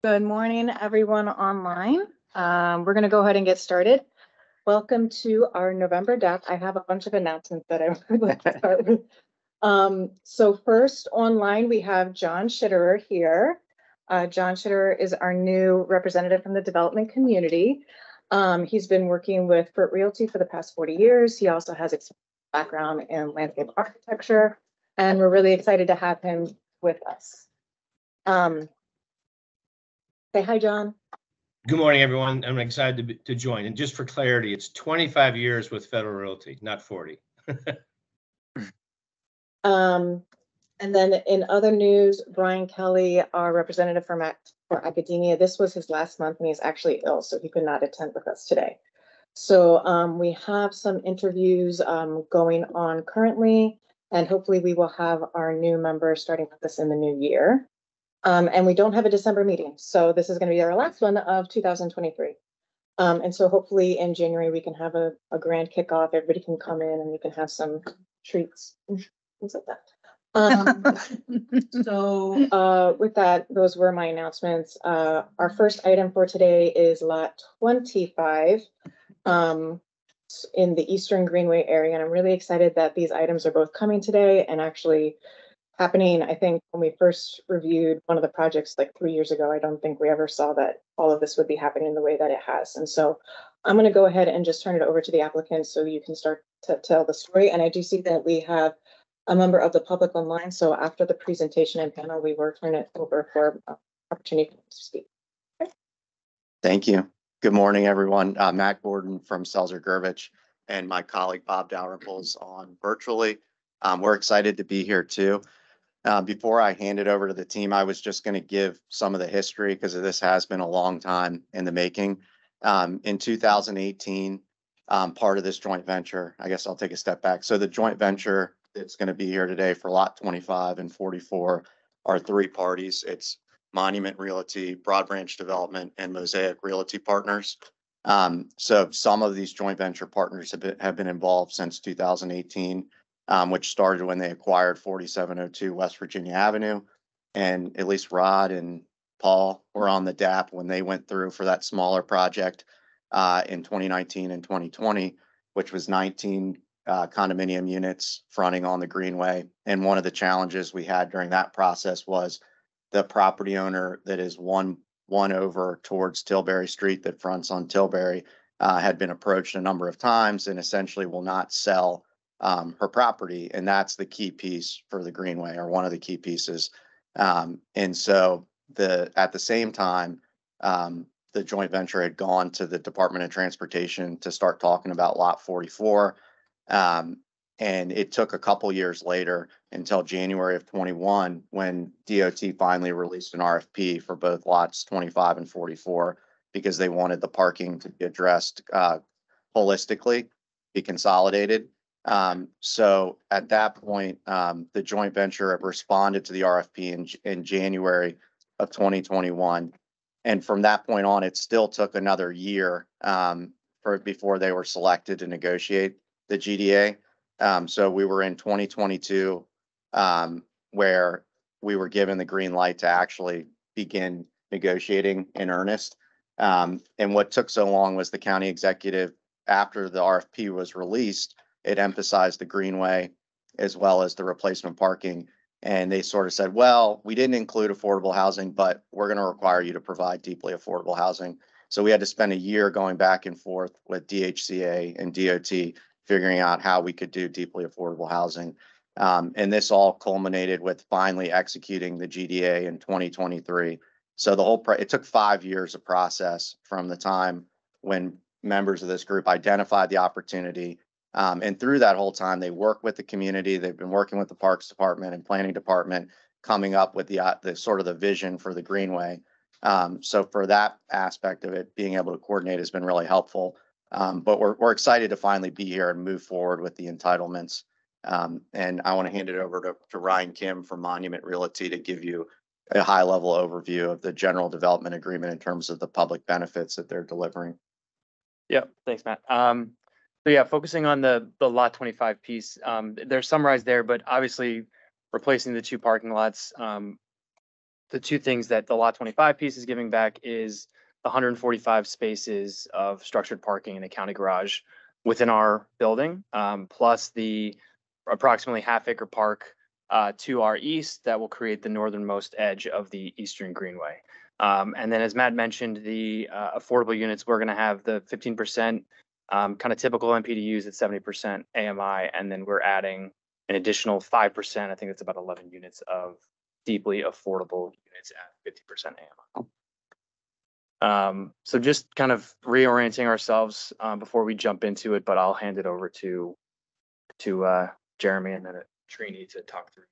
Good morning, everyone online. We're going to go ahead and get started. Welcome to our November DAP. I have a bunch of announcements that I would like to start with. So first online, we have John Schitterer here. John Schitterer is our new representative from the development community. He's been working with Furt Realty for the past 40 years. He also has a background in landscape architecture, and we're really excited to have him with us. Say hi, John. Good morning, everyone. I'm excited to join. And just for clarity, it's 25 years with Federal Realty, not 40. And then in other news, Brian Kelly, our representative for academia, this was his last month and he's actually ill, so he could not attend with us today. So we have some interviews going on currently, and hopefully we will have our new members starting with us in the new year. And we don't have a December meeting, so this is going to be our last one of 2023. And so hopefully in January we can have a grand kickoff. Everybody can come in and we can have some treats, things like that. So with that, those were my announcements. Our first item for today is lot 25 in the Eastern Greenway area, and I'm really excited that these items are both coming today and actually happening. I think when we first reviewed one of the projects like 3 years ago, I don't think we ever saw that all of this would be happening in the way that it has. And so I'm going to go ahead and just turn it over to the applicant so you can start to tell the story. And I do see that we have a member of the public online. So after the presentation and panel, we will turn it over for opportunity to speak. Okay. Thank you. Good morning, everyone. Matt Gordon from Selzer Gervich and my colleague Bob Dalrymple is on virtually. We're excited to be here too. Before I hand it over to the team, I was just going to give some of the history because this has been a long time in the making. In 2018, part of this joint venture, I guess I'll take a step back. So the joint venture that's going to be here today for lot 25 and 44 are three parties. It's Monument Realty, Broad Branch Development, and Mosaic Realty Partners. So some of these joint venture partners have been involved since 2018. Which started when they acquired 4702 West Virginia Avenue. And at least Rod and Paul were on the DAP when they went through for that smaller project in 2019 and 2020, which was 19 condominium units fronting on the Greenway. And one of the challenges we had during that process was the property owner that is one over towards Tilbury Street that fronts on Tilbury had been approached a number of times and essentially will not sell her property, and that's the key piece for the Greenway, or one of the key pieces. And so at the same time, the joint venture had gone to the Department of Transportation to start talking about lot 44. And it took a couple years later until January of 21 when DOT finally released an RFP for both lots 25 and 44 because they wanted the parking to be addressed holistically, be consolidated. So at that point, the joint venture responded to the RFP in January of 2021. And from that point on, it still took another year before they were selected to negotiate the GDA. So we were in 2022 where we were given the green light to actually begin negotiating in earnest. And what took so long was the county executive, after the RFP was released, it emphasized the Greenway as well as the replacement parking. And they sort of said, well, we didn't include affordable housing, but we're going to require you to provide deeply affordable housing. So we had to spend a year going back and forth with DHCA and DOT, figuring out how we could do deeply affordable housing. And this all culminated with finally executing the GDA in 2023. So it took 5 years of process from the time when members of this group identified the opportunity. And through that whole time, they work with the community. They've been working with the Parks Department and Planning Department, coming up with the sort of the vision for the Greenway. So for that aspect of it, being able to coordinate has been really helpful. But we're excited to finally be here and move forward with the entitlements. And I want to hand it over to Ryan Kim from Monument Realty to give you a high-level overview of the general development agreement in terms of the public benefits that they're delivering. Yeah, thanks, Matt. So yeah, focusing on the lot 25 piece, they're summarized there, but obviously replacing the two parking lots the two things that the lot 25 piece is giving back is the 145 spaces of structured parking in the county garage within our building, plus the approximately half-acre park to our east that will create the northernmost edge of the Eastern Greenway. And then, as Matt mentioned, the affordable units, we're going to have the 15% kind of typical MPDUs at 70% AMI, and then we're adding an additional 5%. I think it's about 11 units of deeply affordable units at 50% AMI. So just kind of reorienting ourselves before we jump into it, but I'll hand it over to Jeremy and then Trini to talk through.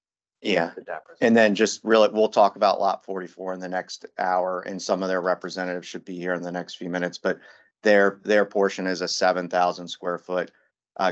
Yeah. The DAP And then just really, we'll talk about lot 44 in the next hour, and some of their representatives should be here in the next few minutes, but their portion is a 7,000 square foot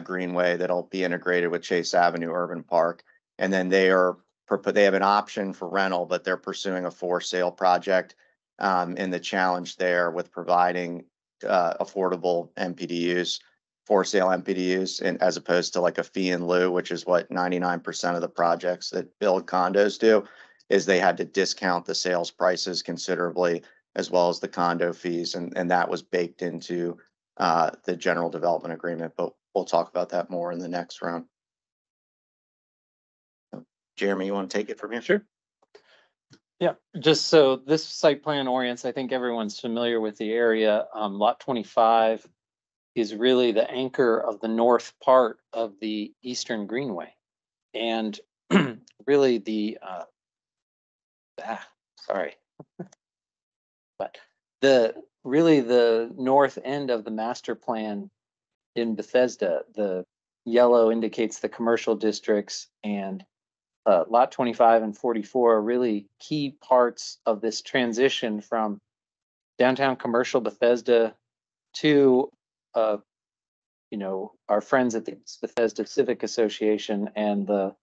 greenway that'll be integrated with Chase Avenue Urban Park. And then they have an option for rental, but they're pursuing a for sale project. And the challenge there with providing affordable MPDUs, for sale MPDUs, and as opposed to like a fee in lieu, which is what 99% of the projects that build condos do, is they had to discount the sales prices considerably, as well as the condo fees. And that was baked into the general development agreement, but we'll talk about that more in the next round. Jeremy, you want to take it from here? Sure. Yeah, just so this site plan orients, I think everyone's familiar with the area. Lot 25 is really the anchor of the north part of the Eastern Greenway. And really but the north end of the master plan in Bethesda, the yellow indicates the commercial districts, and lot 25 and 44 are really key parts of this transition from downtown commercial Bethesda to our friends at the Bethesda Civic Association and the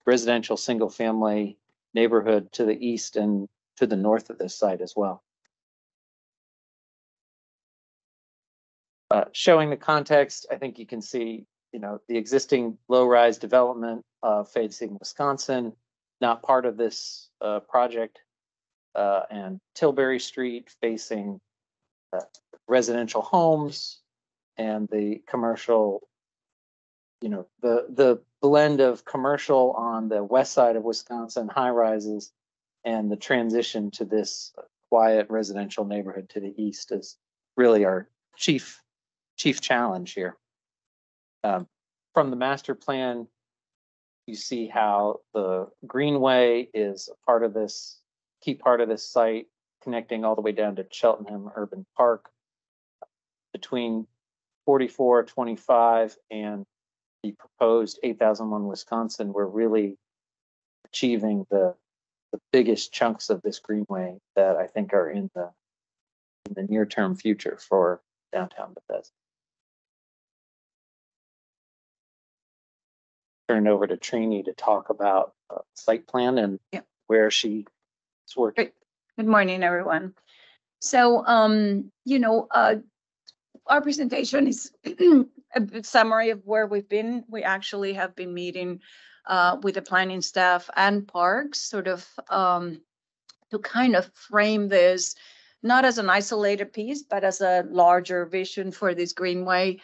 residential single family neighborhood to the east and to the north of this site as well. Showing the context, I think you can see, the existing low-rise development facing Wisconsin, not part of this project, and Tilbury Street facing residential homes and the commercial, the blend of commercial on the west side of Wisconsin, high rises, and the transition to this quiet residential neighborhood to the east is really our chief challenge here. From the master plan, you see how the Greenway is a part of this, key part of this site, connecting all the way down to Cheltenham Urban Park. Between 44, 25, and the proposed 8001 Wisconsin, we're really achieving the biggest chunks of this Greenway that I think are in the near-term future for downtown Bethesda. Turn it over to Trini to talk about site plan and where she's working. Great. Good morning, everyone. So, our presentation is a summary of where we've been. We actually have been meeting with the planning staff and parks, sort of to kind of frame this, not as an isolated piece, but as a larger vision for this Greenway.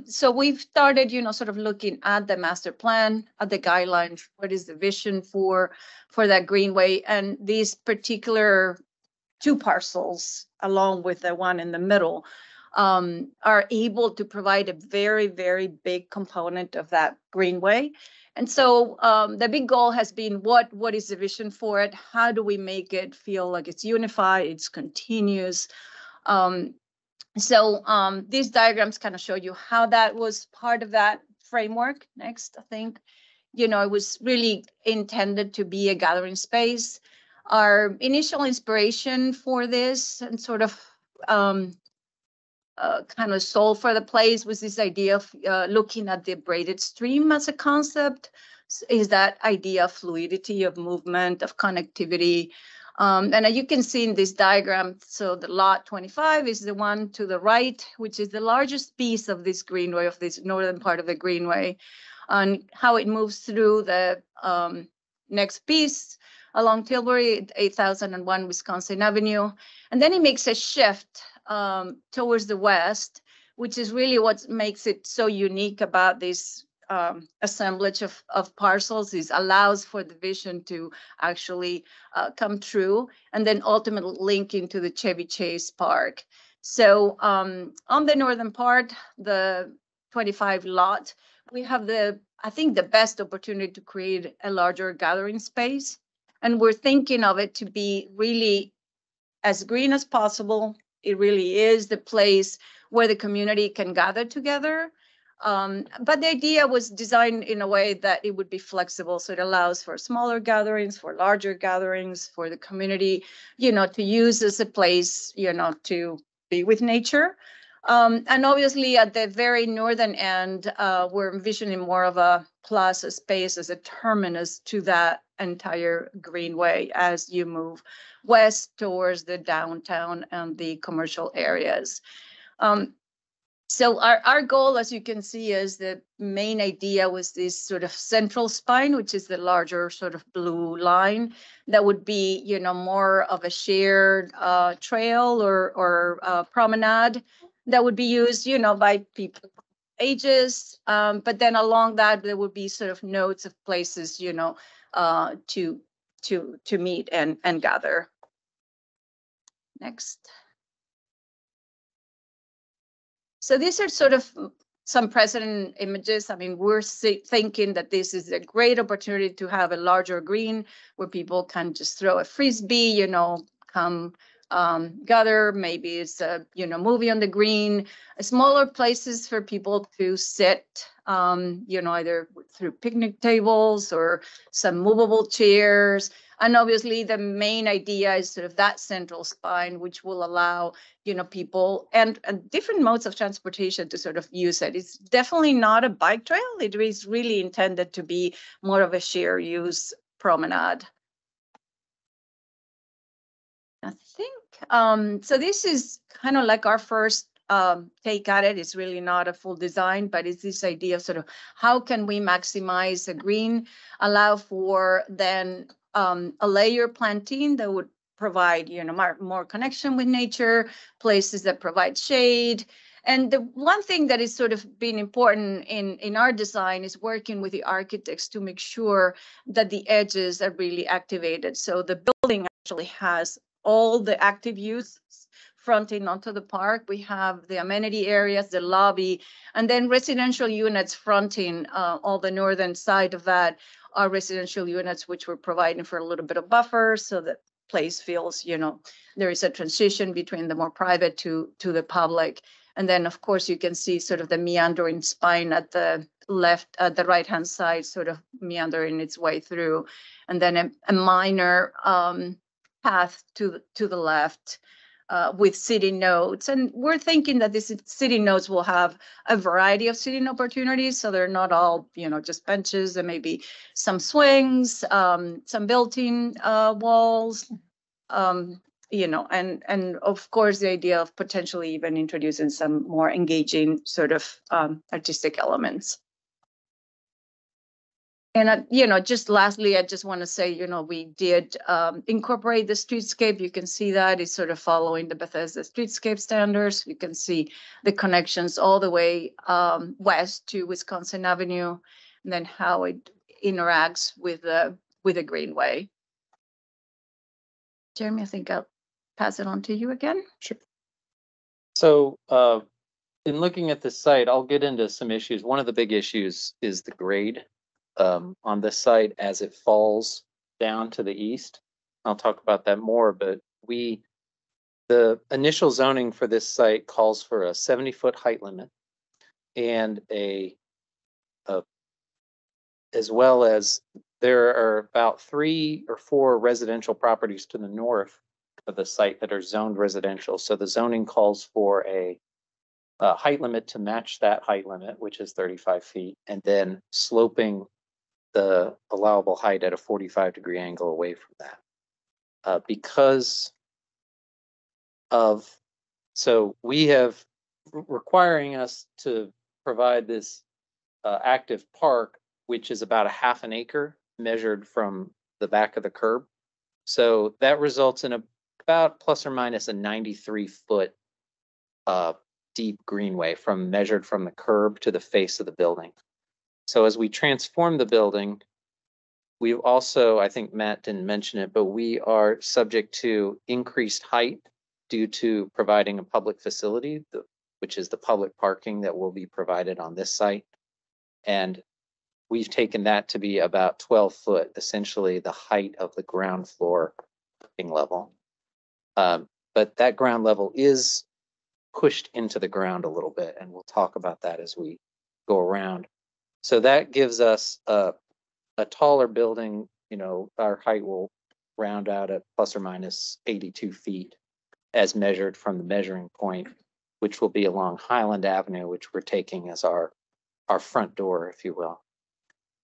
So we've started, sort of looking at the master plan, at the guidelines, what is the vision for that Greenway, and these particular two parcels, along with the one in the middle, are able to provide a very, very big component of that Greenway. And so the big goal has been what is the vision for it? How do we make it feel like it's unified, it's continuous? So these diagrams kind of show you how that was part of that framework. Next, I think, it was really intended to be a gathering space. Our initial inspiration for this and sort of kind of soul for the place was this idea of looking at the braided stream as a concept. Is that idea of fluidity, of movement, of connectivity. And you can see in this diagram, so the lot 25 is the one to the right, which is the largest piece of this Greenway, of this northern part of the Greenway, and how it moves through the, next piece along Tilbury, 8001 Wisconsin Avenue. And then it makes a shift towards the west, which is really what makes it so unique about this assemblage of parcels. Is allows for the vision to actually come true, and then ultimately link into the Chevy Chase Park. So on the northern part, the 25 lot, we have I think the best opportunity to create a larger gathering space. And we're thinking of it to be really as green as possible. It really is the place where the community can gather together. But the idea was designed in a way that it would be flexible. So it allows for smaller gatherings, for larger gatherings, for the community, to use as a place, to be with nature. And obviously at the very northern end, we're envisioning more of a plaza space as a terminus to that entire greenway as you move west towards the downtown and the commercial areas. So our goal, as you can see, is the main idea was this sort of central spine, which is the larger sort of blue line that would be, more of a shared trail or promenade that would be used, by people ages. But then along that, there would be sort of nodes of places, to meet and gather. Next. So these are sort of some precedent images. I mean, we're thinking that this is a great opportunity to have a larger green where people can just throw a frisbee, come gather. Maybe it's a movie on the green. Smaller places for people to sit, either through picnic tables or some movable chairs. And obviously the main idea is sort of that central spine, which will allow, people and different modes of transportation to sort of use it. It's definitely not a bike trail. It is really intended to be more of a share use promenade. I think, so this is kind of like our first take at it. It's really not a full design, but it's this idea of sort of how can we maximize the green, allow for then a layer planting that would provide, more connection with nature, places that provide shade. And the one thing that is sort of been important in our design is working with the architects to make sure that the edges are really activated. So the building actually has all the active use fronting onto the park. We have the amenity areas, the lobby, and then residential units fronting all the northern side of that are residential units, which we're providing for a little bit of buffer so that place feels, there is a transition between the more private to the public. And then, of course, you can see sort of the meandering spine at the the right-hand side, sort of meandering its way through. And then a minor path to the left with sitting nodes. And we're thinking that these sitting nodes will have a variety of sitting opportunities. So they're not all, just benches. There may be some swings, some built-in walls, and of course, the idea of potentially even introducing some more engaging sort of artistic elements. And, just lastly, I just want to say, we did incorporate the streetscape. You can see that it's sort of following the Bethesda streetscape standards. You can see the connections all the way west to Wisconsin Avenue, and then how it interacts with the greenway. Jeremy, I think I'll pass it on to you again. Sure. So in looking at this site, I'll get into some issues. One of the big issues is the grade on this site as it falls down to the east. I'll talk about that more, but the initial zoning for this site calls for a 70-foot height limit and as well as there are about 3 or 4 residential properties to the north of the site that are zoned residential. So the zoning calls for a height limit to match that height limit, which is 35 feet, and then sloping the allowable height at a 45-degree angle away from that. So we have requiring us to provide this active park, which is about a half an acre measured from the back of the curb. So that results in about plus or minus a 93-foot deep greenway measured from the curb to the face of the building. So as we transform the building, we've also, I think Matt didn't mention it, but we are subject to increased height due to providing a public facility, which is the public parking that will be provided on this site. And we've taken that to be about 12 foot, essentially the height of the ground floor parking level. But that ground level is pushed into the ground a little bit, and we'll talk about that as we go around. So that gives us a taller building. You know, our height will round out at plus or minus 82 feet as measured from the measuring point, which will be along Highland Avenue, which we're taking as our front door, if you will.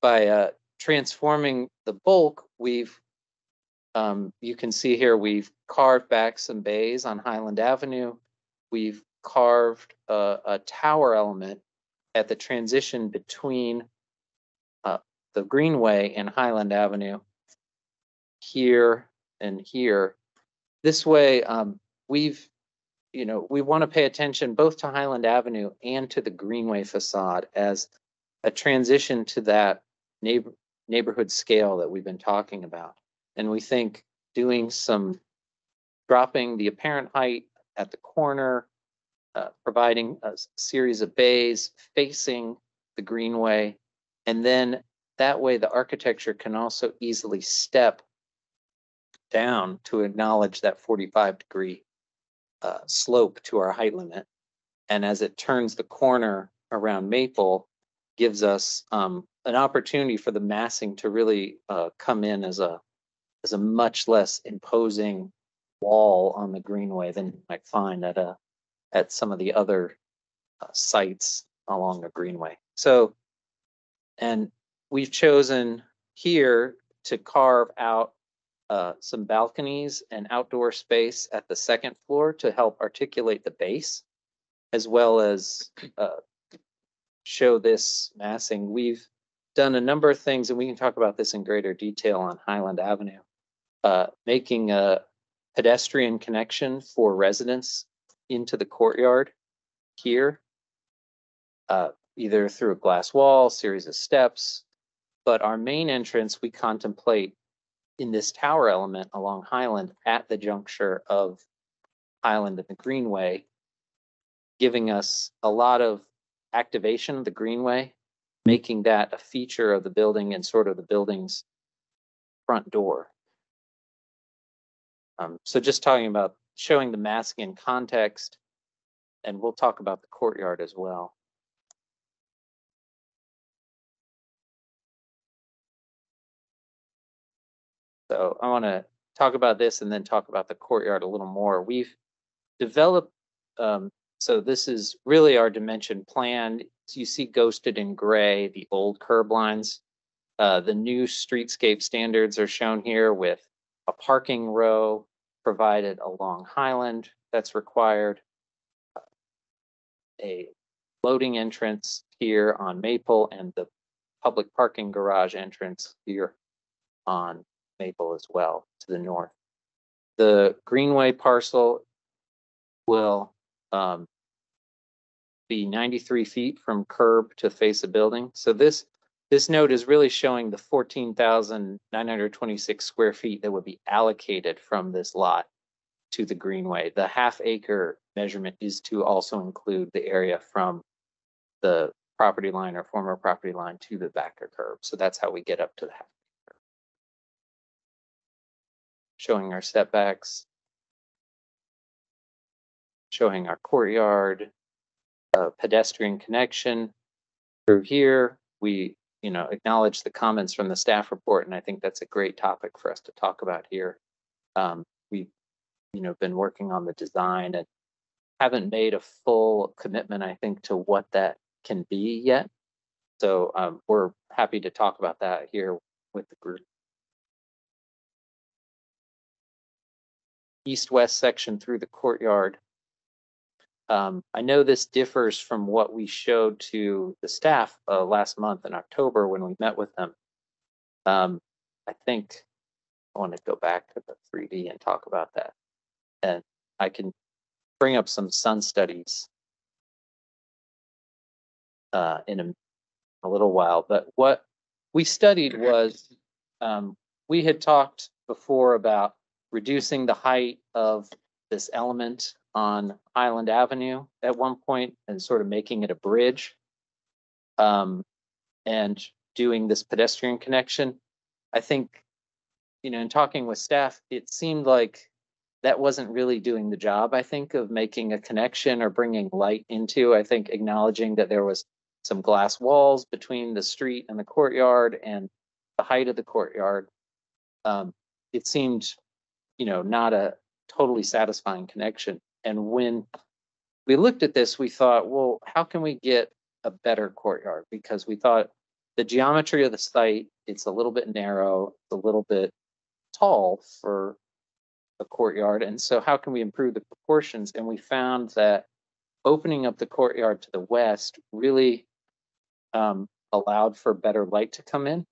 By transforming the bulk, we've you can see here we've carved back some bays on Highland Avenue. We've carved a tower element at the transition between the Greenway and Highland Avenue here and here. This way, we want to pay attention both to Highland Avenue and to the Greenway facade as a transition to that neighborhood scale that we've been talking about. And we think dropping the apparent height at the corner, providing a series of bays facing the Greenway, and then that way the architecture can also easily step down to acknowledge that 45-degree slope to our height limit. And as it turns the corner around Maple, gives us an opportunity for the massing to really come in as a much less imposing wall on the Greenway than you might find at some of the other sites along the Greenway. So, and we've chosen here to carve out some balconies and outdoor space at the second floor to help articulate the base, as well as show this massing. We've done a number of things, and we can talk about this in greater detail on Highland Avenue, making a pedestrian connection for residents into the courtyard here, either through a glass wall, series of steps. But our main entrance, we contemplate in this tower element along Highland at the juncture of Highland and the Greenway, giving us a lot of activation of the Greenway, making that a feature of the building and sort of the building's front door. So just talking about showing the massing in context, and we'll talk about the courtyard as well. So I want to talk about this and then talk about the courtyard a little more. We've developed, so this is really our dimension plan. So you see ghosted in gray, the old curb lines. The new streetscape standards are shown here with a parking row provided along Highland that's required, a loading entrance here on Maple, and the public parking garage entrance here on Maple as well to the north. The Greenway parcel will be 93 feet from curb to face of building. So this note is really showing the 14,926 square feet that would be allocated from this lot to the Greenway. The half-acre measurement is to also include the area from the property line or former property line to the back of curb. So that's how we get up to the half. Showing our setbacks, showing our courtyard, pedestrian connection. Through here, we acknowledge the comments from the staff report, and I think that's a great topic for us to talk about here. We've been working on the design and haven't made a full commitment, I think, to what that can be yet. So we're happy to talk about that here with the group. East-west section through the courtyard. I know this differs from what we showed to the staff last month in October when we met with them. I think I want to go back to the 3D and talk about that. And I can bring up some sun studies in a little while. But what we studied was, we had talked before about reducing the height of this element on Highland Avenue at one point and sort of making it a bridge, and doing this pedestrian connection. I think, in talking with staff, it seemed like that wasn't really doing the job, I think, of making a connection or bringing light into. I think acknowledging that there was some glass walls between the street and the courtyard and the height of the courtyard. It seemed, not a totally satisfying connection. And when we looked at this, we thought, well, how can we get a better courtyard? Because we thought the geometry of the site, it's a little bit narrow, it's a little bit tall for a courtyard. And so how can we improve the proportions? And we found that opening up the courtyard to the west really allowed for better light to come in.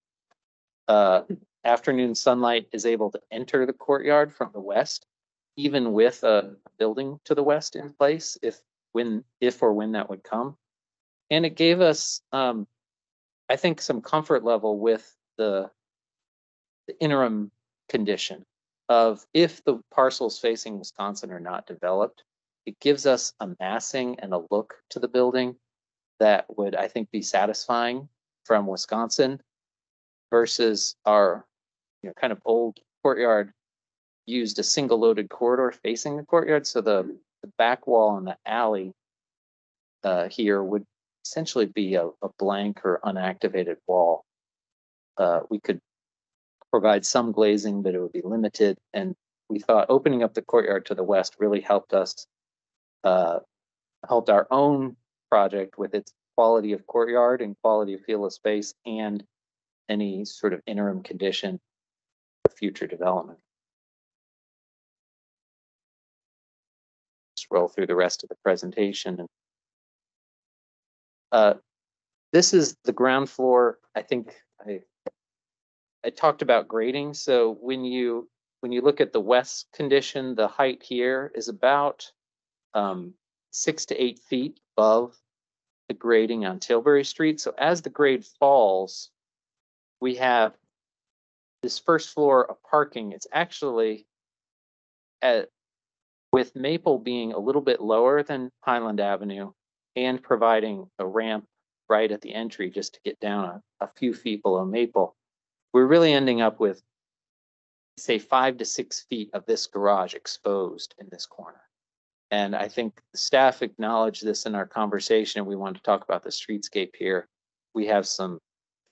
Afternoon sunlight is able to enter the courtyard from the west, even with a building to the west in place, if or when that would come. And it gave us, I think, some comfort level with the interim condition of, if the parcels facing Wisconsin are not developed, it gives us a massing and a look to the building that would, I think, be satisfying from Wisconsin, versus our kind of old courtyard used a single loaded corridor facing the courtyard. So the back wall and the alley here would essentially be a blank or unactivated wall. We could provide some glazing, but it would be limited. And we thought opening up the courtyard to the west really helped us, helped our own project with its quality of courtyard and quality of feel of space, and any sort of interim condition for future development. Scroll through the rest of the presentation. And this is the ground floor. I think I talked about grading. So when you look at the west condition, the height here is about 6 to 8 feet above the grading on Tilbury Street. So as the grade falls, we have this first floor of parking. It's actually with Maple being a little bit lower than Highland Avenue and providing a ramp right at the entry just to get down a few feet below Maple, we're really ending up with, say, 5 to 6 feet of this garage exposed in this corner. And I think the staff acknowledged this in our conversation, and we wanted to talk about the streetscape here. We have some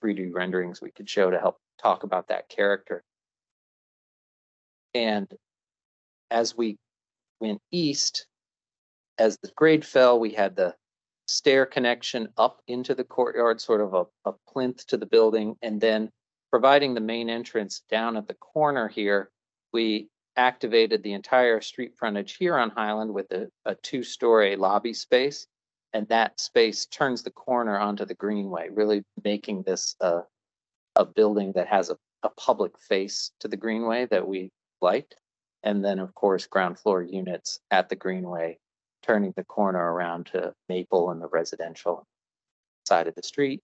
3D renderings we could show to help talk about that character. And as we went east, as the grade fell, we had the stair connection up into the courtyard, sort of a plinth to the building, and then providing the main entrance down at the corner here, we activated the entire street frontage here on Highland with a 2-story lobby space. And that space turns the corner onto the greenway, really making this a building that has a public face to the greenway that we liked. And then, of course, ground floor units at the greenway, turning the corner around to Maple and the residential side of the street.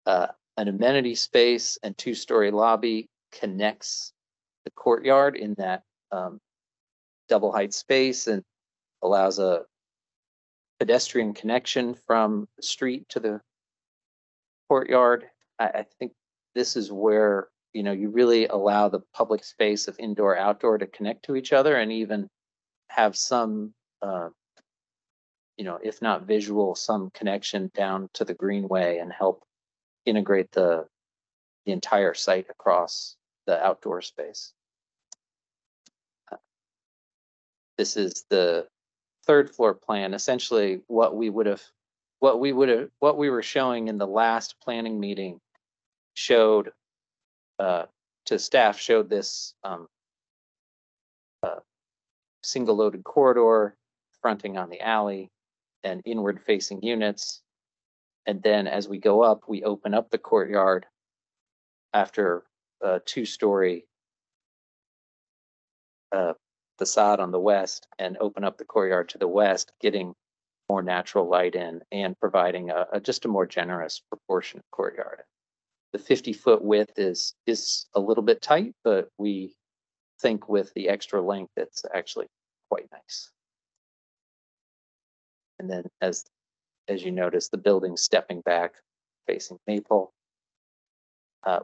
An amenity space and 2-story lobby connects the courtyard in that double height space and allows a pedestrian connection from the street to the courtyard. I think this is where, you really allow the public space of indoor outdoor to connect to each other, and even have some, if not visual, some connection down to the greenway and help integrate the entire site across the outdoor space. This is the 3rd floor plan. Essentially, what we were showing in the last planning meeting showed to staff, showed this single loaded corridor fronting on the alley and inward facing units. And then as we go up, we open up the courtyard after a two-story facade on the west and open up the courtyard to the west, getting more natural light in and providing just a more generous proportionate courtyard. The 50-foot width is a little bit tight, but we think with the extra length, it's actually quite nice. And then as you notice, the building stepping back facing Maple.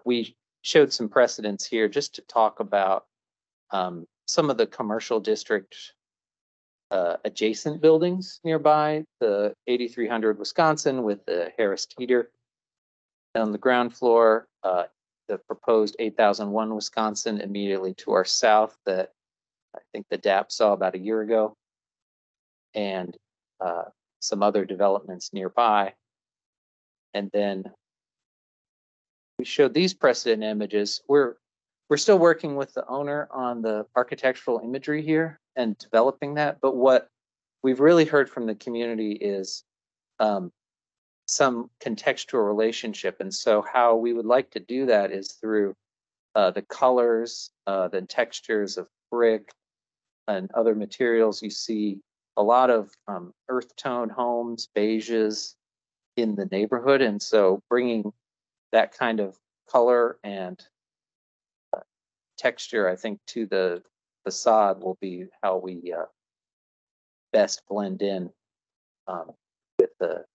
We showed some precedents here just to talk about some of the commercial district adjacent buildings nearby, the 8300 Wisconsin with the Harris Teeter on the ground floor, the proposed 8001 Wisconsin immediately to our south that I think the DAP saw about a year ago, and some other developments nearby. And then we showed these precedent images. We're still working with the owner on the architectural imagery here and developing that. But what we've really heard from the community is some contextual relationship. And so how we would like to do that is through the colors, the textures of brick and other materials. You see a lot of earth tone homes, beiges in the neighborhood. And so bringing that kind of color and texture, I think, to the facade will be how we best blend in with the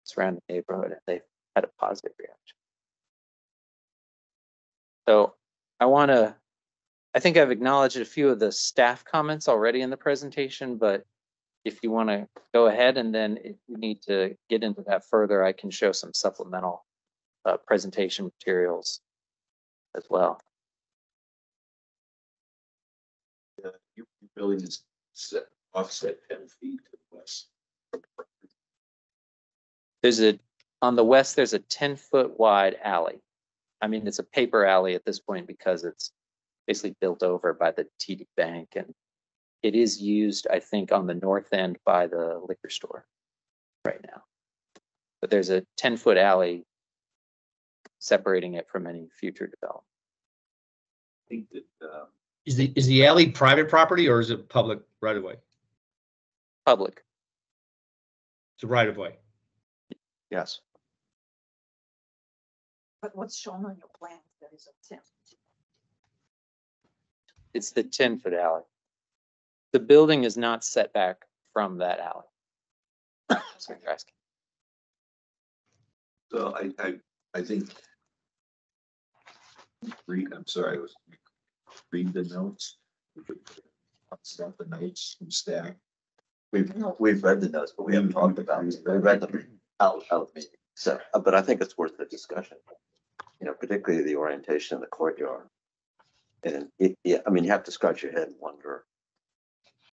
surrounding neighborhood. And they've had a positive reaction. So I think I've acknowledged a few of the staff comments already in the presentation, but if you want to go ahead and then if you need to get into that further, I can show some supplemental presentation materials as well. Your building is set offset 10 feet to the west. On the west, there's a 10-foot wide alley. I mean, it's a paper alley at this point because it's basically built over by the TD Bank, and it is used, I think, on the north end by the liquor store right now. But there's a 10-foot alley separating it from any future development. I think that Is the alley private property or is it public right of way? Public. It's a right of way. Yes. But what's shown on your plan, there is a 10. It's the 10-foot alley. The building is not set back from that alley. That's what you're asking. so I think I'm sorry, I was reading the notes. Stuff the notes from staff. We've read the notes, but we haven't talked about it. We read them out of meeting. So, but I think it's worth the discussion. You know, particularly the orientation of the courtyard. And I mean, you have to scratch your head and wonder,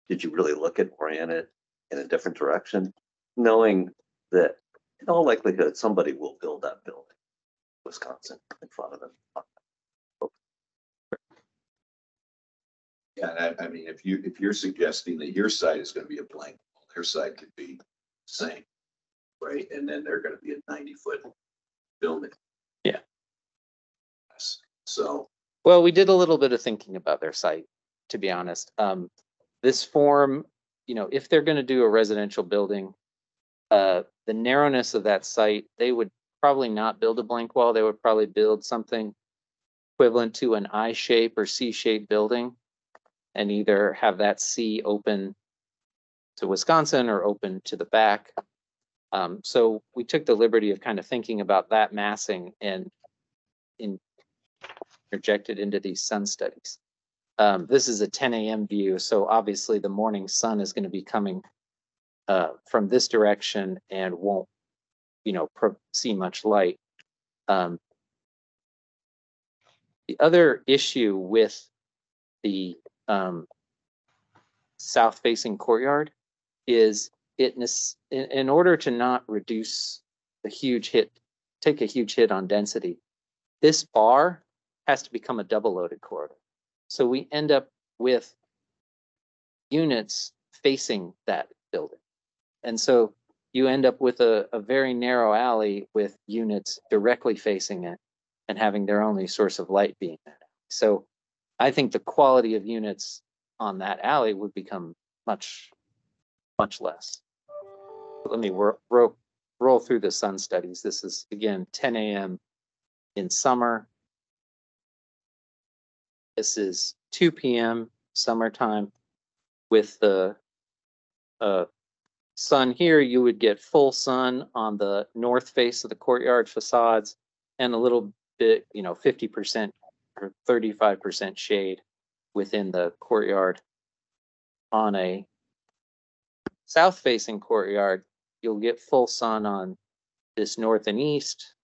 did you really look at orient it in a different direction, knowing that in all likelihood somebody will build that building, Wisconsin, in front of them. Yeah, I mean, if you're suggesting that your side is going to be a blank, their side could be the same, right? And then they're going to be a 90-foot building. Yeah. So. Well, we did a little bit of thinking about their site, to be honest. This form, you know, if they're going to do a residential building, the narrowness of that site, they would probably not build a blank wall. They would probably build something equivalent to an I-shape or C-shaped building and either have that C open to Wisconsin or open to the back. So we took the liberty of kind of thinking about that massing and interjected into these sun studies. This is a 10 a.m. view, so obviously the morning sun is going to be coming from this direction and won't, you know, see much light. The other issue with the south-facing courtyard is in order to not reduce the huge hit, take a huge hit on density, this bar has to become a double-loaded corridor. So we end up with units facing that building. And so you end up with a very narrow alley with units directly facing it. and having their only source of light being that. So I think the quality of units on that alley would become much, much less. Let me roll through the sun studies. This is again 10 a.m. in summer. This is 2 p.m. summertime. With the sun here, you would get full sun on the north face of the courtyard facades and a little bit, 50% or 35% shade within the courtyard. On a south facing courtyard, you'll get full sun on this north and east,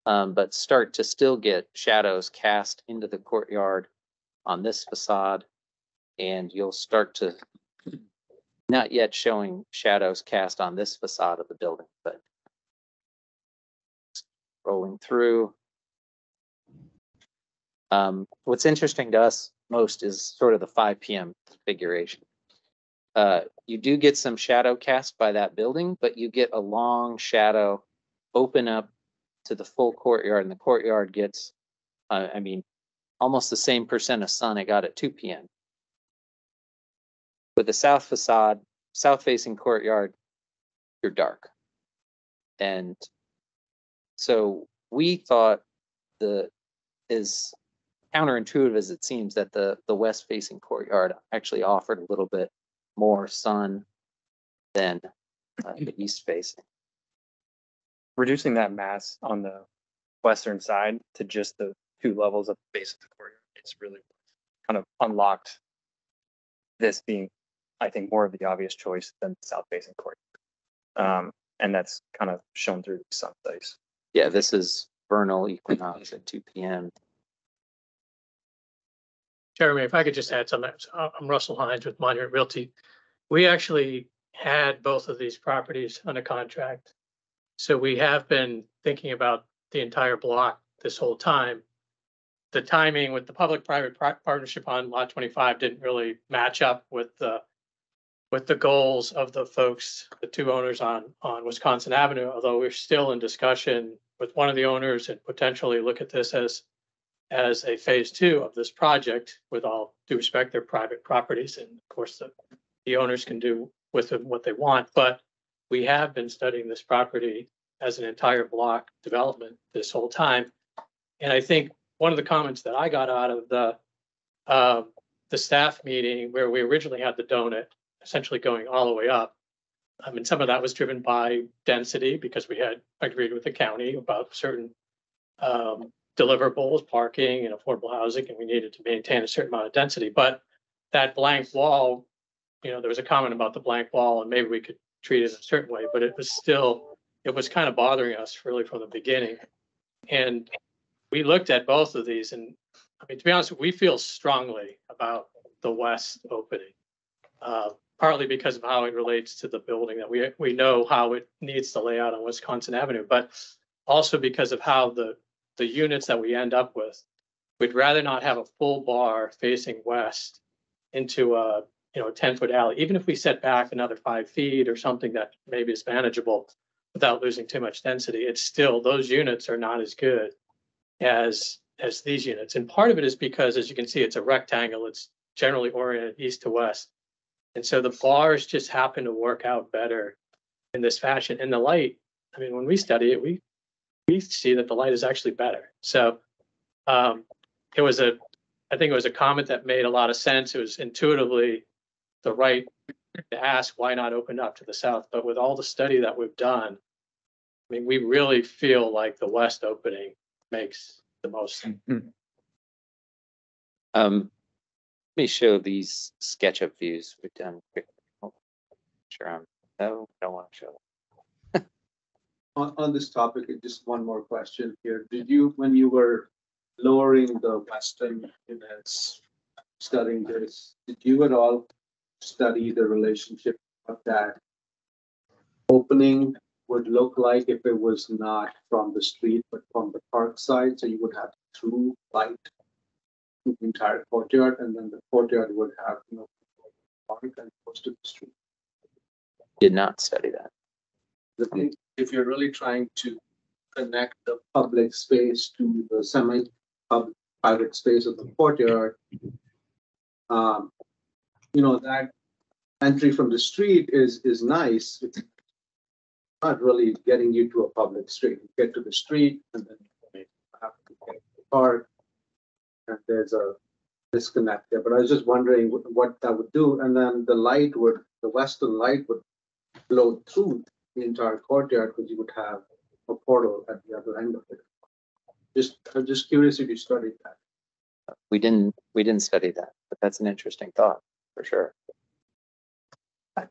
but start to still get shadows cast into the courtyard on this facade. And you'll start to not yet showing shadows cast on this facade of the building, but rolling through. What's interesting to us most is sort of the 5 p.m. configuration. You do get some shadow cast by that building, but you get a long shadow open up to the full courtyard, and the courtyard gets, almost the same percent of sun it got at 2 p.m. With the south facade, south facing courtyard, you're dark. And so we thought, as counterintuitive as it seems, that the west facing courtyard actually offered a little bit more sun than the east facing. Reducing that mass on the western side to just the 2 levels at the base of the courtyard, it's really kind of unlocked this being, I think, more of the obvious choice than the south facing courtyard. And that's kind of shown through the sun studies. Yeah, this is vernal equinox at 2 p.m. Jeremy, if I could just add something. I'm Russell Hines with Monument Realty. We actually had both of these properties under contract. So we have been thinking about the entire block this whole time. The timing with the public-private partnership on Lot 25 didn't really match up with the goals of the folks, the 2 owners on Wisconsin Avenue, although we're still in discussion with one of the owners and potentially look at this as a phase 2 of this project. With all due respect, they're private properties, and of course the owners can do with them what they want. But we have been studying this property as an entire block development this whole time. And I think one of the comments that I got out of the staff meeting, where we originally had the donut essentially going all the way up, some of that was driven by density, because we had agreed with the county about certain deliverables, parking and affordable housing, and we needed to maintain a certain amount of density. But that blank wall, there was a comment about the blank wall, and maybe we could treat it in a certain way, but it was kind of bothering us really from the beginning. And we looked at both of these, and to be honest, we feel strongly about the west opening, partly because of how it relates to the building, that we know how it needs to lay out on Wisconsin Avenue, but also because of how the units that we end up with. We'd rather not have a full bar facing west into a 10-foot alley, even if we set back another 5 feet or something that maybe is manageable without losing too much density. It's still, those units are not as good as these units. And part of it is because, as you can see, it's a rectangle. It's generally oriented east to west. And so the bars just happen to work out better in this fashion. And the light, when we study it, we see that the light is actually better. So I think it was a comment that made a lot of sense. It was intuitively the right to ask, why not open up to the south? But with all the study that we've done, we really feel like the west opening makes the most sense. Let me show these SketchUp views we've done quickly. Sure, no, don't want to show them. On this topic, just one more question here. Did you, when you were lowering the western units, studying this, did you at all study the relationship of that opening would look like if it was not from the street, but from the park side? So you would have through light to the entire courtyard, and then the courtyard would have, park and close to the street. Did not study that. If you're really trying to connect the public space to the private space of the courtyard. That entry from the street is nice. It's not really getting you to a public street. You get to the street and then you have to get to the park. And there's a disconnect there, but I was just wondering what that would do. And then the western light would flow through the entire courtyard because you would have a portal at the other end of it. I'm just curious if you studied that. We didn't study that, but that's an interesting thought for sure.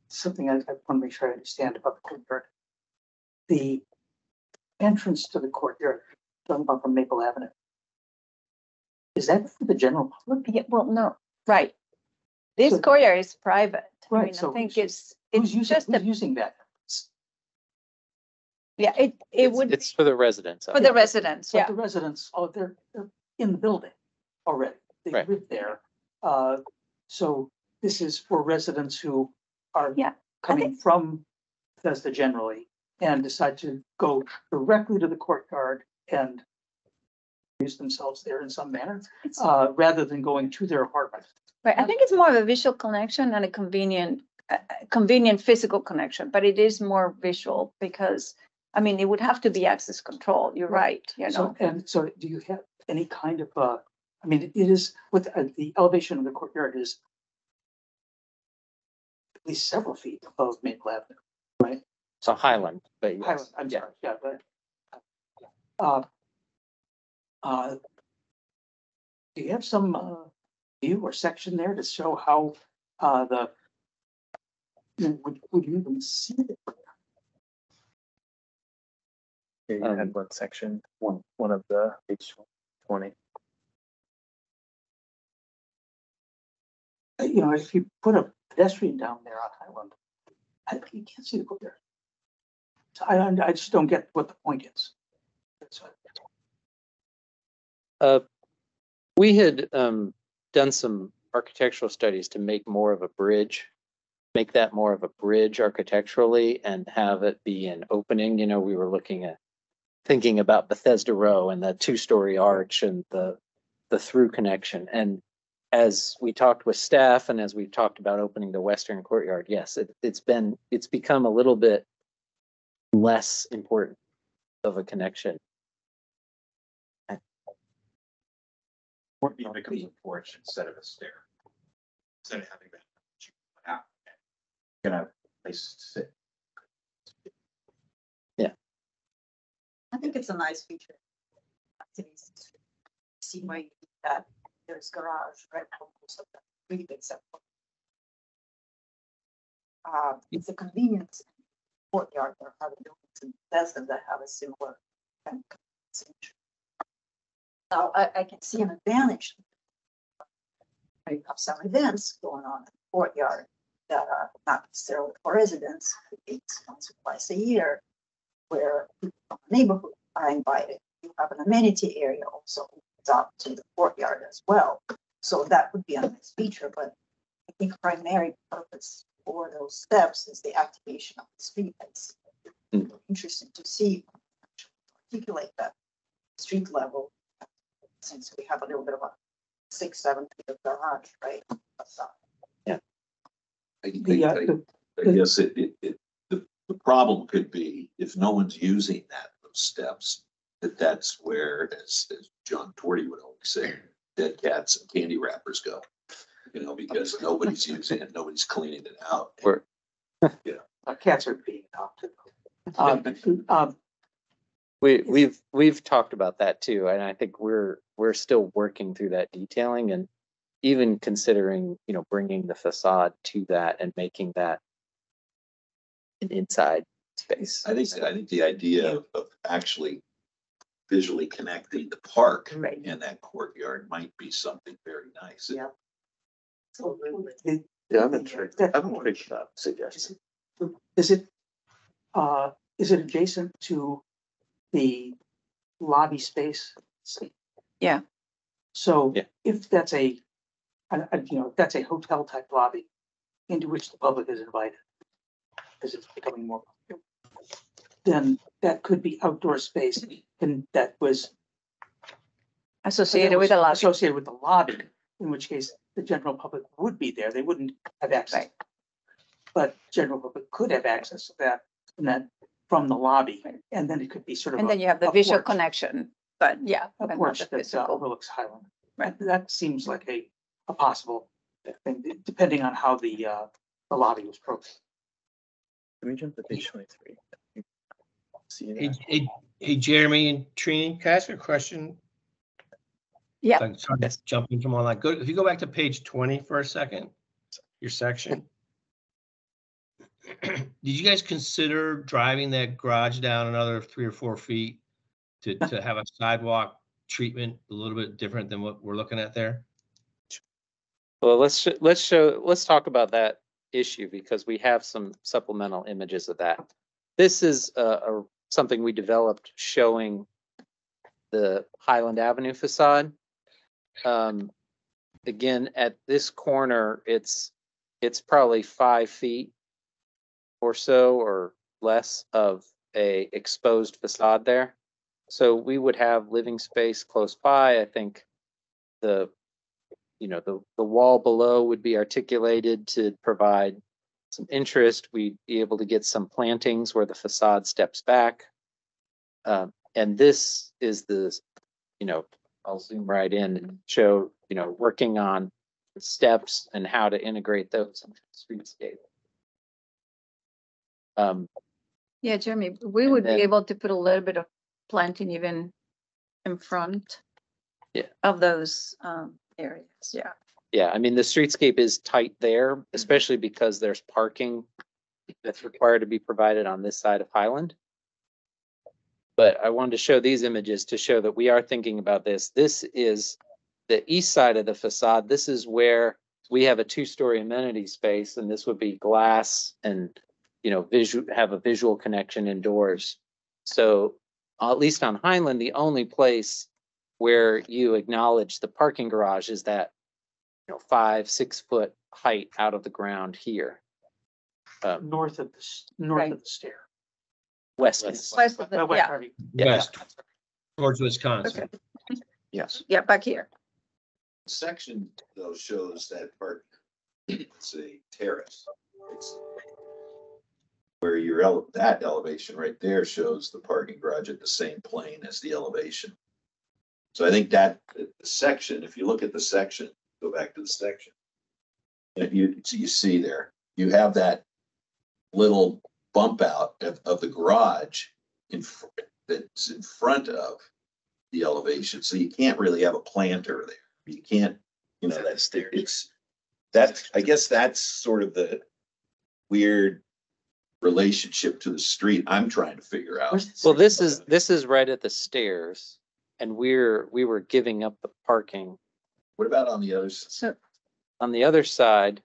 Something I want to make sure I understand about the courtyard. The entrance to the courtyard, talking about from Maple Avenue, is that for the general public? Yeah, well, no, right. This So- courtyard is private. I Right, mean, so I think who's it's just who's a, using that? yeah, it would It's for the residents. for the residents, But yeah. the residents, they're in the building already. They Right. live there. So this is for residents who are Yeah, coming think- from Bethesda generally and decide to go directly to the courtyard and use themselves there in some manner, rather than going to their apartment. Right, I think it's more of a visual connection and a convenient physical connection, but it is more visual because, I mean, it would have to be access control. You're right, you know. So do you have any kind of, I mean, it is with the elevation of the courtyard is at least several feet above Maple Avenue, right? So Highland, but yes. Highland, I'm Yeah. sorry, yeah, but do you have some view or section there to show how would you even see it? Yeah, you had one section, one of the page 20. If you put a pedestrian down there on Highland, you can't see the courtyard. So I just don't get what the point is. We had done some architectural studies to make more of a bridge, make that more of a bridge architecturally and have it be an opening. We were thinking about Bethesda Row and the 2-story arch and the through connection. And as we talked with staff and as we talked about opening the western courtyard, yes, it's become a little bit less important of a connection. Or it becomes a porch instead of a stair. Instead of having that. Out. Gonna have a place to sit. I think it's a nice feature. See why you need that. There's garage, right? So that's really big set. It's a convenience courtyard. There are other buildings in Bethesda that have a similar kind of feature. Now, I can see an advantage. I have some events going on in the courtyard that are not necessarily for residents. It's once or twice a year where people from the neighborhood are invited. You have an amenity area also up to the courtyard as well. So that would be a nice feature, but I think primary purpose for those steps is the activation of the streetlights. Interesting to see articulate that street level, since we have a little bit of a 6-7 feet of garage, right? Yeah. I guess the problem could be if no one's using those steps, that's where, as John Torty would always say, dead cats and candy wrappers go. Because nobody's using it, nobody's cleaning it out. Cats are being adopted. We've talked about that too, and I think we're still working through that detailing and even considering, bringing the facade to that and making that an inside space. I think the idea of actually visually connecting the park and that courtyard might be something very nice. Yeah. Yeah, I'm intrigued. I'm intrigued about suggestion. Is it adjacent to the lobby space? Yeah. So Yeah. if that's that's a hotel type lobby into which the public is invited, because it's becoming more popular. then that could be outdoor space and that was Associated with a lot. associated with the lobby, in which case the general public would be there. They wouldn't have access. Right. But general public could have access to that from the lobby, and then it could be sort of. And then you have the a visual porch. connection, but yeah. A but not porch the that physical. overlooks Highland. Right. That seems like a possible thing, depending on how the lobby was programmed. Can we jump to page 23? See Hey, that? hey, Jeremy and Trini, can I ask you a question? Yeah. Sorry, jumping from online. Go, if you go back to page 20 for a second, your section. Did you guys consider driving that garage down another 3 or 4 feet to have a sidewalk treatment a little bit different than what we're looking at there? Well, let's talk about that issue because we have some supplemental images of that. This is something we developed showing the Highland Avenue facade. Again, at this corner, it's probably 5 feet or so or less of a exposed facade there. So we would have living space close by. I think the wall below would be articulated to provide some interest. We'd be able to get some plantings where the facade steps back. And this is I'll zoom right in and show, working on the steps and how to integrate those into the streetscape. Yeah, Jeremy, we would then- be able to put a little bit of planting even in front. Yeah. Of those areas, yeah. Yeah, I mean, the streetscape is tight there, especially because there's parking that's required to be provided on this side of Highland. But I wanted to show these images to show that we are thinking about this. This is the east side of the facade. This is where we have a 2-story amenity space, and this would be glass and, have a visual connection indoors. So at least on Highland, the only place where you acknowledge the parking garage is that 5-6 foot height out of the ground here. North of Right. the stair. West. West of the, yeah, Harvey. West, towards Wisconsin. okay, Yes. yeah, back here. Section though shows that part, it's a terrace. It's where that elevation right there shows the parking garage at the same plane as the elevation. So I think that the section, if you look at the section, go back to the section. And you see there, you have that little bump out of the garage that's in front of the elevation. So you can't really have a planter there. You can't, I guess that's sort of the weird relationship to the street I'm trying to figure out. Well, this is right at the stairs, and we were giving up the parking. What about on the other side? So, On the other side,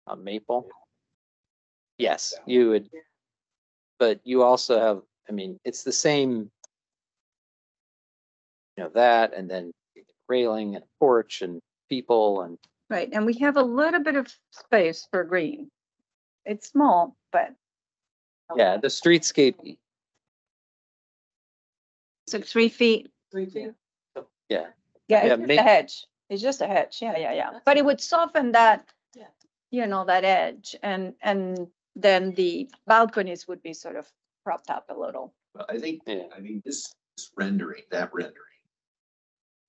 on Maple, yes, you would, but you also have, it's the same, that, and then railing and porch and people and. right, and we have a little bit of space for green. It's small, but. Yeah, the streetscape, So 3 feet. 3 feet. yeah, Yeah, Yeah, it's just may- a hedge. It's just a hedge. Yeah. But it would soften that, that edge and then the balconies would be sort of propped up a little. Well, I think, Yeah. this rendering,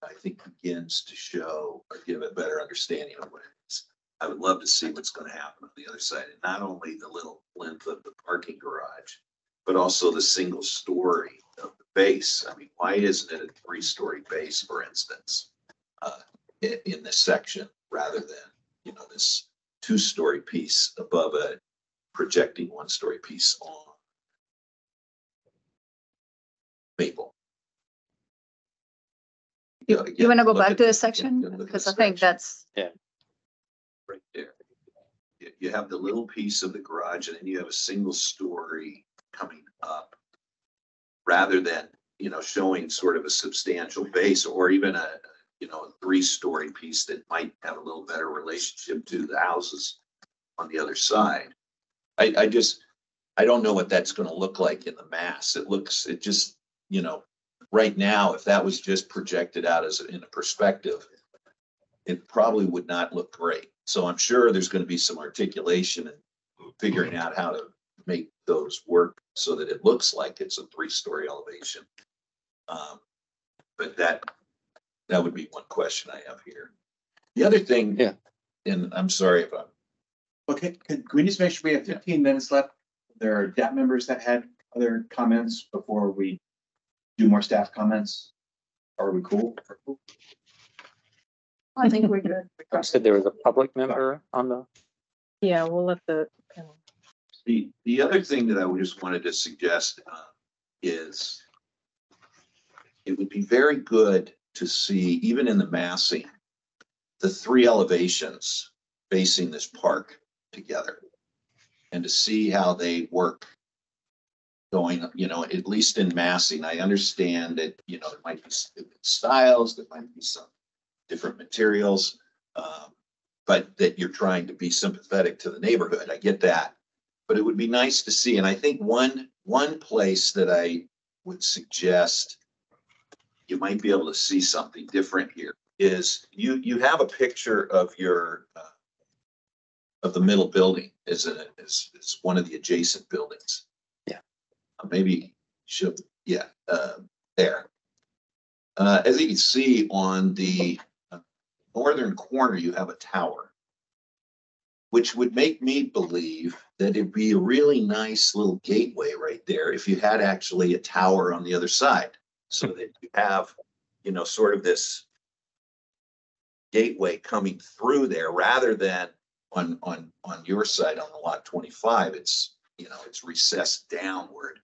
I think begins to show or give a better understanding of what it is. I would love to see what's going to happen on the other side, and not only the little length of the parking garage, but also the single story of the base. Why isn't it a 3-story base, for instance, in this section, rather than, this 2-story piece above a projecting 1-story piece on Maple? You want to go Look back at to the the- section? look at the Because I think section. that's, Right there. You have the little piece of the garage, and then you have a single story coming up. Rather than, showing sort of a substantial base, or even a 3-story piece that might have a little better relationship to the houses on the other side. I I don't know what that's gonna look like in the mass. It just, right now, if that was just projected out as in a perspective, it probably would not look great. So I'm sure there's gonna be some articulation and figuring out how to make those work so that it looks like it's a 3-story elevation. But that would be one question I have here. The other thing, Yeah. and I'm sorry if I'm, Okay, can we just make sure we have 15 minutes left? There are DAP members that had other comments before we do more staff comments. Are we cool? I think we're good. You said there was a public member on the. Yeah, we'll let the. the other thing that I just wanted to suggest is it would be very good to see, even in the massing, the 3 elevations facing this park together and to see how they work going, at least in massing. I understand that, there might be styles, there might be some different materials, but that you're trying to be sympathetic to the neighborhood. I get that. But it would be nice to see, and I think one place that I would suggest you might be able to see something different here is you have a picture of your of the middle building as one of the adjacent buildings. Yeah. Maybe should, yeah, there. As you can see on the northern corner, you have a tower, which would make me believe that it'd be a really nice little gateway right there if you had actually a tower on the other side, so that you have, sort of this gateway coming through there rather than on your side on the lot 25, it's recessed downward.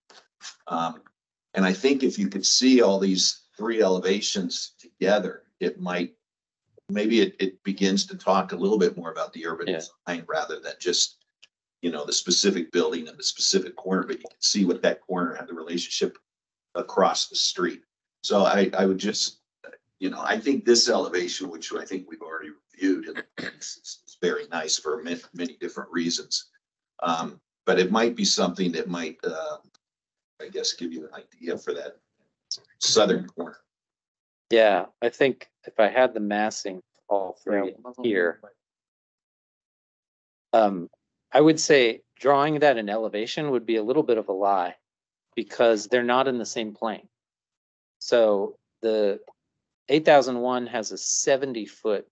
And I think if you could see all these 3 elevations together, maybe it begins to talk a little bit more about the urban design rather than just, the specific building and the specific corner, but you can see what that corner had the relationship across the street. So I would just, I think this elevation, which I think we've already reviewed, it's very nice for many different reasons. But it might be something that might, I guess, give you an idea for that southern corner. Yeah, I think if I had the massing all 3 here, I would say drawing that in elevation would be a little bit of a lie because they're not in the same plane. So the 8001 has a 70-foot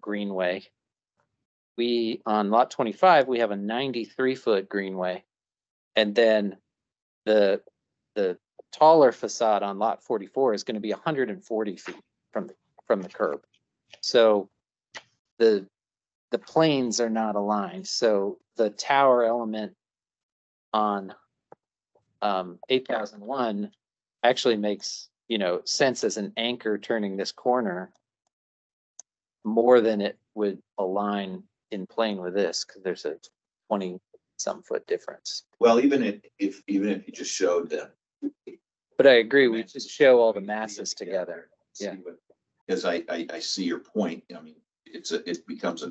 greenway. On lot 25, we have a 93-foot greenway. And then the taller facade on lot 44 is going to be 140 feet from the curb. So the planes are not aligned. So the tower element on 8001 actually makes, sense as an anchor turning this corner more than it would align in plane with this, because there's a 20-some foot difference. Well, even if you just showed them. But I agree, we just show all the masses together. Yeah. Because I see your point. I mean, it becomes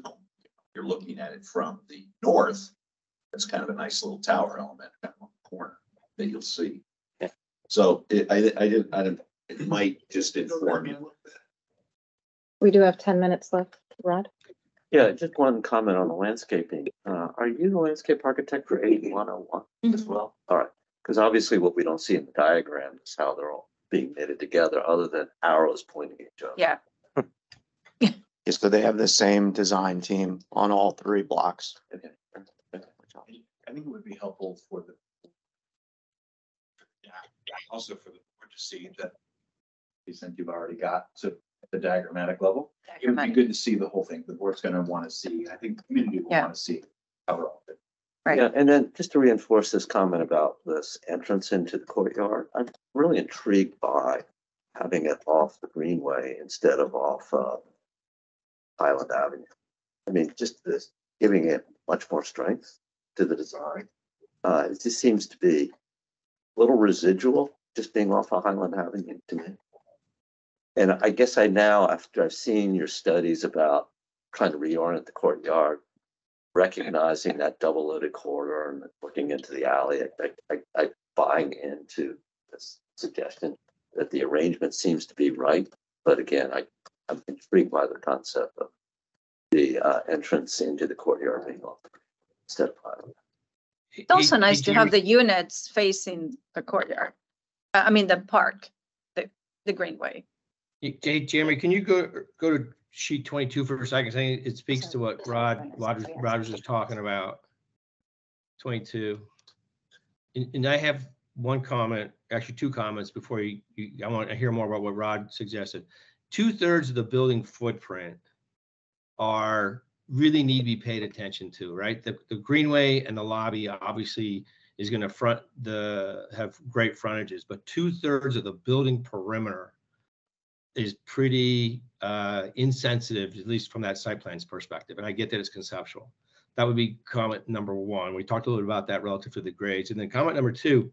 you're looking at it from the north. That's kind of a nice little tower element kind of on the corner that you'll see. Yeah. So it might just inform you a little bit. We do have 10 minutes left, Rod. Yeah, just one comment on the landscaping. Are you the landscape architect for 8101 as well? All right, because obviously what we don't see in the diagram is how they're all being knitted together, other than arrows pointing at each other. Yeah. Yes, so they have the same design team on all 3 blocks. Okay. I think it would be helpful for also for the board to see that since you've already got to the diagrammatic level. It would be good to see the whole thing. The board's going to want to see. I think the community will want to see how we're all fit. Right. Yeah, and then just to reinforce this comment about this entrance into the courtyard, I'm really intrigued by having it off the Greenway instead of off Highland Avenue. I mean, just this giving it much more strength to the design. It just seems to be a little residual, just being off of Highland Avenue to me. And I guess after I've seen your studies about trying to reorient the courtyard, recognizing that double loaded corridor and looking into the alley, I buying into this suggestion that the arrangement seems to be right. But again, I'm intrigued by the concept of the entrance into the courtyard being off instead of private. It's also nice to have the units facing the courtyard. I mean, the park, the greenway. Hey, Jeremy, can you go to sheet 22 for a second? I think it speaks to what Rogers is talking about. 22. And I have one comment, actually two comments before I want to hear more about what Rod suggested. 2/3 of the building footprint really need to be paid attention to, right? The greenway and the lobby obviously is going to have great frontages, but 2/3 of the building perimeter is pretty insensitive, at least from that site plan's perspective. And I get that it's conceptual. That would be comment number one. We talked a little bit about that relative to the grades. And then comment number two,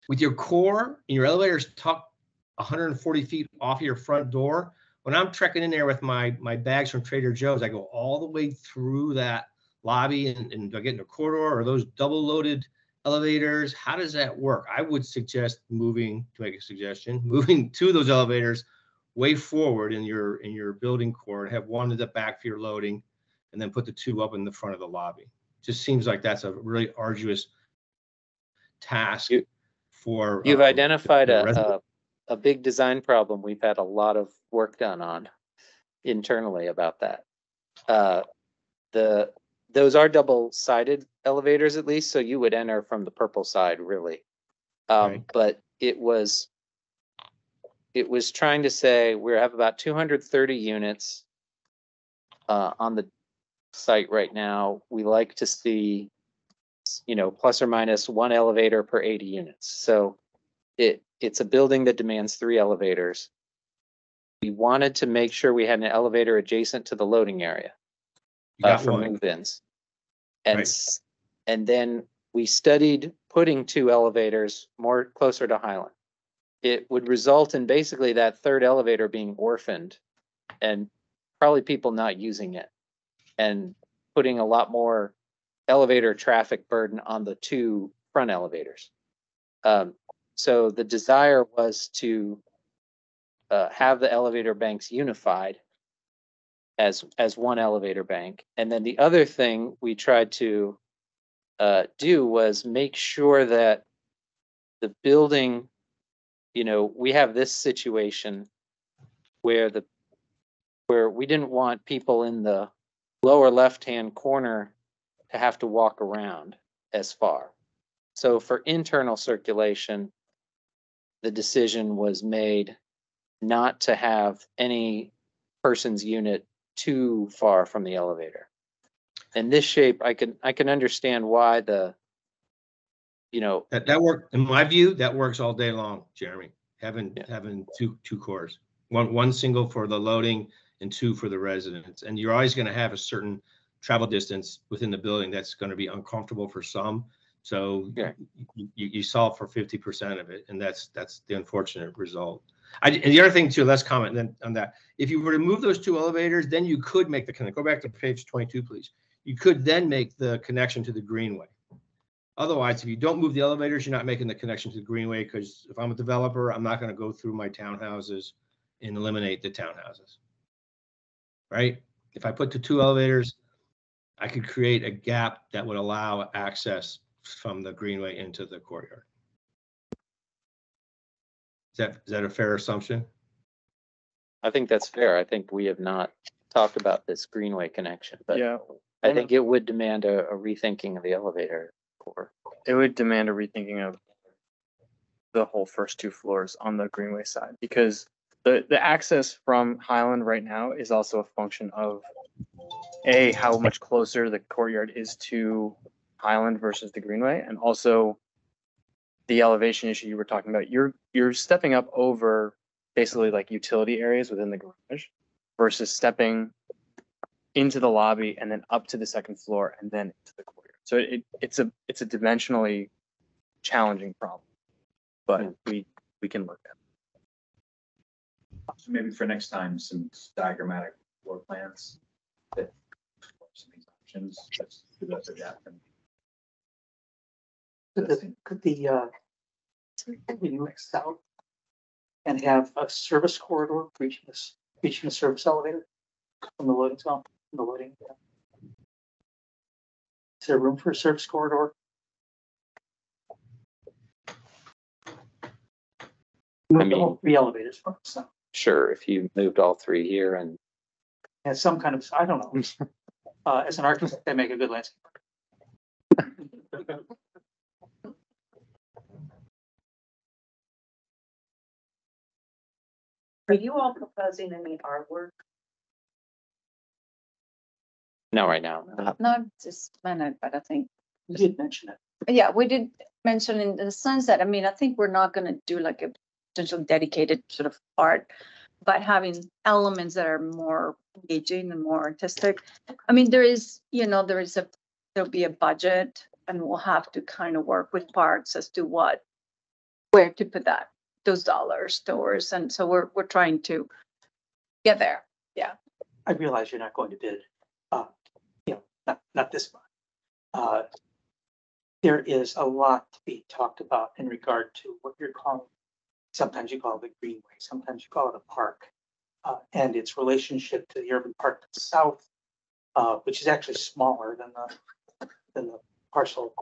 with your core and your elevators tucked 140 feet off your front door, when I'm trekking in there with my bags from Trader Joe's, I go all the way through that lobby and I get in a corridor or those double loaded elevators. How does that work? I would suggest moving to those elevators way forward in your building core and have one at the back for your loading and then put the two up in the front of the lobby. Just seems like that's a really arduous task for. You've identified a big design problem we've had a lot of work done on internally about that. Those are double-sided elevators at least, so you would enter from the purple side really. Right. But it was trying to say we have about 230 units on the site right now. We like to see, plus or minus one elevator per 80 units. So it's a building that demands 3 elevators. We wanted to make sure we had an elevator adjacent to the loading area for move-ins. And then we studied putting 2 elevators more closer to Highland. It would result in basically that third elevator being orphaned and probably people not using it and putting a lot more elevator traffic burden on the 2 front elevators. So the desire was to have the elevator banks unified as one elevator bank. And then the other thing we tried to do was make sure that the building, we have this situation where we didn't want people in the lower left-hand corner to have to walk around as far. So for internal circulation, the decision was made not to have any person's unit too far from the elevator. In this shape, I can understand why that work, in my view, that works all day long, Jeremy. Having two cores, one single for the loading and 2 for the residents. And you're always going to have a certain travel distance within the building that's going to be uncomfortable for some. So you solve for 50% of it, and that's the unfortunate result. And the other thing too, let's comment then on that. If you were to move those 2 elevators, then you could make the connection. Go back to page 22, please. You could then make the connection to the greenway. Otherwise, if you don't move the elevators, you're not making the connection to the greenway, because if I'm a developer, I'm not going to go through my townhouses and eliminate the townhouses. Right? If I put the 2 elevators, I could create a gap that would allow access from the greenway into the courtyard. Is that a fair assumption? I think that's fair. I think we have not talked about this greenway connection, but Yeah. I think it would demand a rethinking of the elevator core. It would demand a rethinking of the whole first 2 floors on the greenway side, because the access from Highland right now is also a function of how much closer the courtyard is to Highland versus the greenway, and also the elevation issue you were talking about. You're stepping up over basically like utility areas within the garage versus stepping into the lobby and then up to the 2nd floor and then into the courtyard. So it's a dimensionally challenging problem, but we can look at it. So maybe for next time, some diagrammatic floor plans that options, that's the best adapt. Could we move south and have a service corridor reaching a service elevator from the loading zone, from the loading? Is there room for a service corridor? I Move the mean- whole 3 elevators from the south. Sure, if you moved all 3 here and And some kind of, I don't know. As an architect, they make a good landscape. Are you all proposing any artwork? no, right now. Not this minute, but I think, You did mention it. yeah, we did mention in the sunset. I mean, I think we're not gonna do like a potential dedicated sort of art, but having elements that are more engaging and more artistic. I mean, there'll be a budget, and we'll have to kind of work with parks as to where to put those dollars towards. And so we're trying to get there. Yeah. I realize you're not going to bid, not this month. There is a lot to be talked about in regard to what you're calling, sometimes you call it the greenway, sometimes you call it a park, and its relationship to the urban park to the south, which is actually smaller than the parcel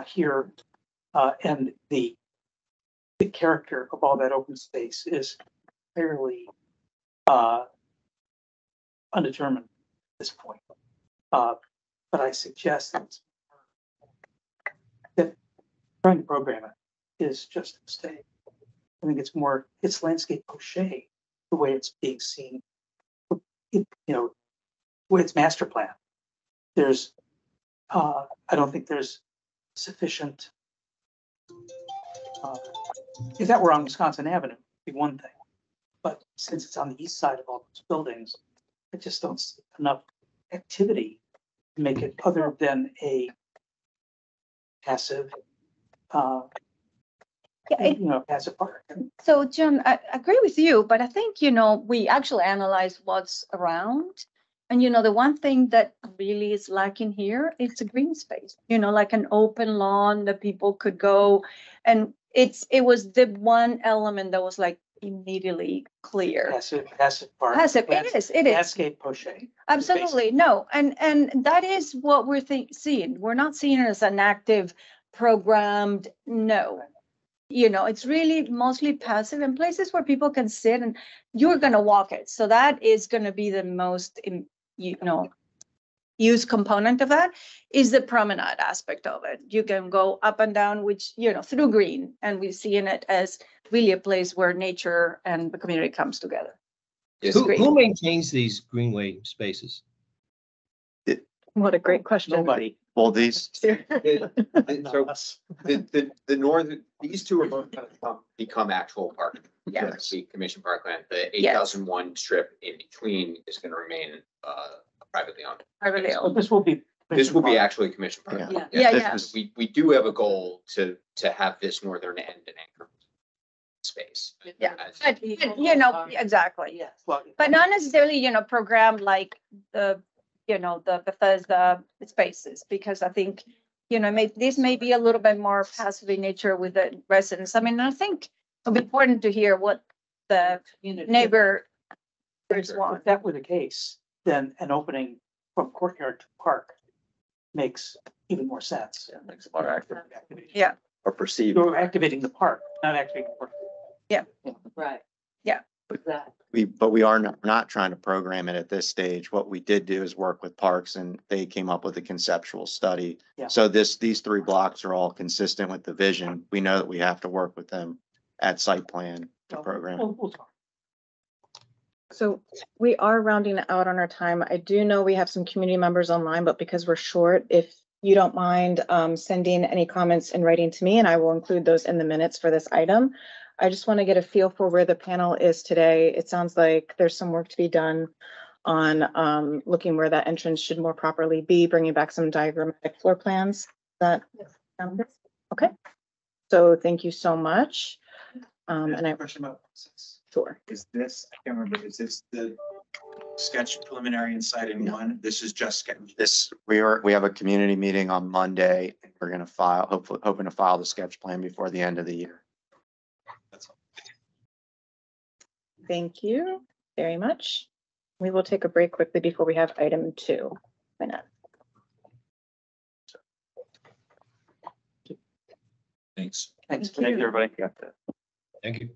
here, and the character of all that open space is fairly undetermined at this point. But I suggest that trying to program it is just a mistake. I think it's landscape crochet, the way it's being seen, the way it's master plan. I don't think there's sufficient, if that were on Wisconsin Avenue, it'd be one thing. But since it's on the east side of all those buildings, I just don't see enough activity to make it other than a passive, passive park. So Jim, I agree with you, but I think, we actually analyze what's around. And, the one thing that really is lacking here, it's a green space, like an open lawn that people could go. And it was the one element that was like immediately clear. Passive park. Passive, it is. Landscape crochet. Absolutely, no. And that is what we're seeing. We're not seeing it as an active, programmed, no. It's really mostly passive in places where people can sit and you're going to walk it. So that is going to be the most, use component of that is the promenade aspect of it. You can go up and down, which, through green, and we're seeing it as really a place where nature and the community comes together. Who maintains these greenway spaces? What a great question. Nobody. Well, these, So the northern, these two are both going to become actual park. Yeah. The commission parkland, the Yes. 8,001 strip in between is going to remain privately owned. Privately So owned. This will be actually commission parkland. Yeah. Yeah, this yeah. is- We do have a goal to have this northern end an anchor space. Yeah. As- But, exactly. Yes. Well, But not necessarily, programmed like the Bethesda spaces, because I think, this may be a little bit more passive in nature with the residents. I mean, I think it'll be important to hear what the neighbors want. If that were the case, then an opening from courtyard to park makes even more sense. Makes a lot of activity. Yeah. Or perceived. You're activating the park, not activating the park. Right. Yeah. Exactly. But we are not trying to program it at this stage. What we did do is work with Parks and they came up with a conceptual study. Yeah. So these 3 blocks are all consistent with the vision. We know that we have to work with them at site plan to program. We'll talk. So we are rounding out on our time. I do know we have some community members online, but because we're short, if you don't mind sending any comments in writing to me, and I will include those in the minutes for this item. I just want to get a feel for where the panel is today. It sounds like there's some work to be done on looking where that entrance should more properly be, bringing back some diagrammatic floor plans. That sound good? Okay. So thank you so much. And I Question about sure. is this, I can't remember, is this the sketch preliminary and site in one. This is just sketch. We have a community meeting on Monday. We're gonna file, hoping to file the sketch plan before the end of the year. That's all. Thank you very much. We will take a break quickly before we have item 2. Why not? Thanks. Thank you, everybody. Thank you.